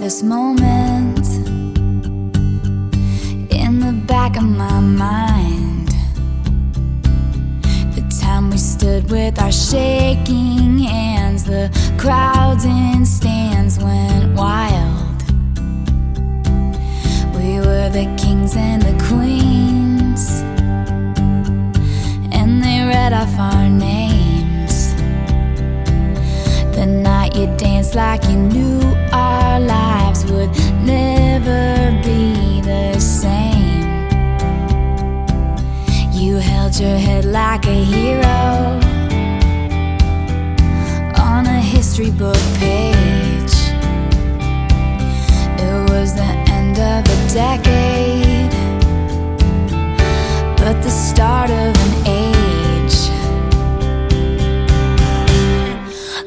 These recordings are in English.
this moment in the back of my mind. The time we stood with our shaking hands, the crowds in stands went wild. We were the kings and the queens, and they read off our names. The night you danced like you knew our lives would never be the same. You held your head like a hero on a history book page. It was the end of a decade, but the start of an age.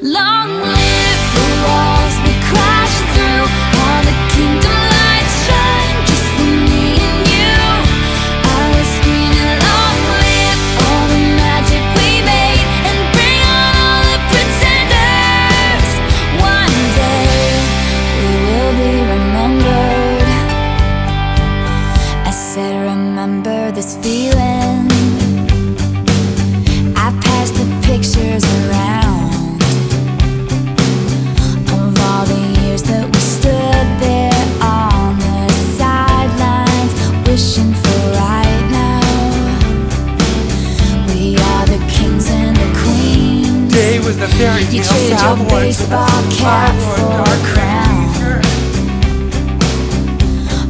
Long live the walls we crashed through, all the kingdom lights shine just for me and you. I was screaming, long live all the magic we made, and bring on all the pretenders. One day we will be remembered. I said, remember this feeling. I passed the pictures around of all the years that we stood there on the sidelines, wishing for right now. We are the kings and the queens. Day was the fairy You tale traded your South Orange baseball cap for a crown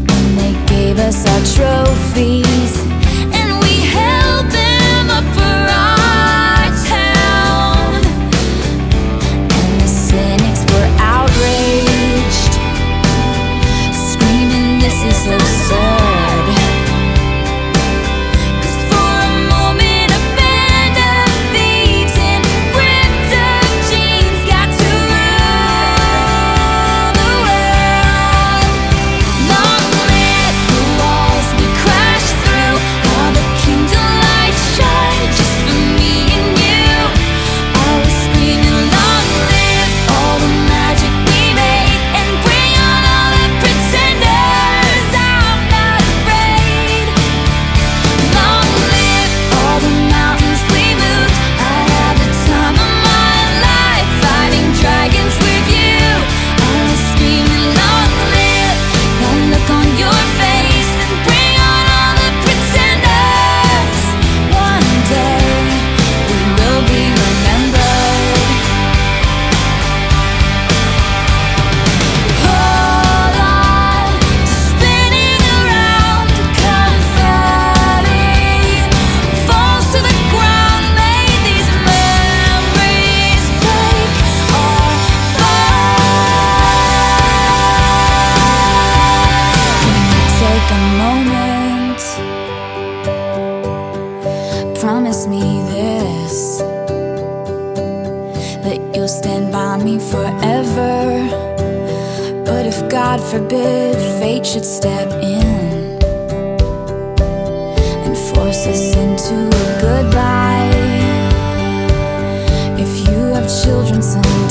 when they gave us our trophies, and we held them up for our town. And the cynics were outraged, screaming, this is absurd. 'Cause for a moment a band of thieves in ripped up jeans got to rule the world. Long live the walls we crashed through, all the kingdom lights shine just for me and you. I was screaming, long live all the magic we made, and bring on all the pretenders. I'm not afraid. Long live all the mountains we moved. I had the time of my life fighting dragons with you. I was screaming, long live the look on your face, and bring on all the pretenders. One day we will be remembered. Hold on to spinning around, confetti falls to the ground. May these memories break or fly. Can you take a moment? Promise me this, that you'll stand by me forever. But if God forbid fate should step in and force us into a goodbye, if you have children someday,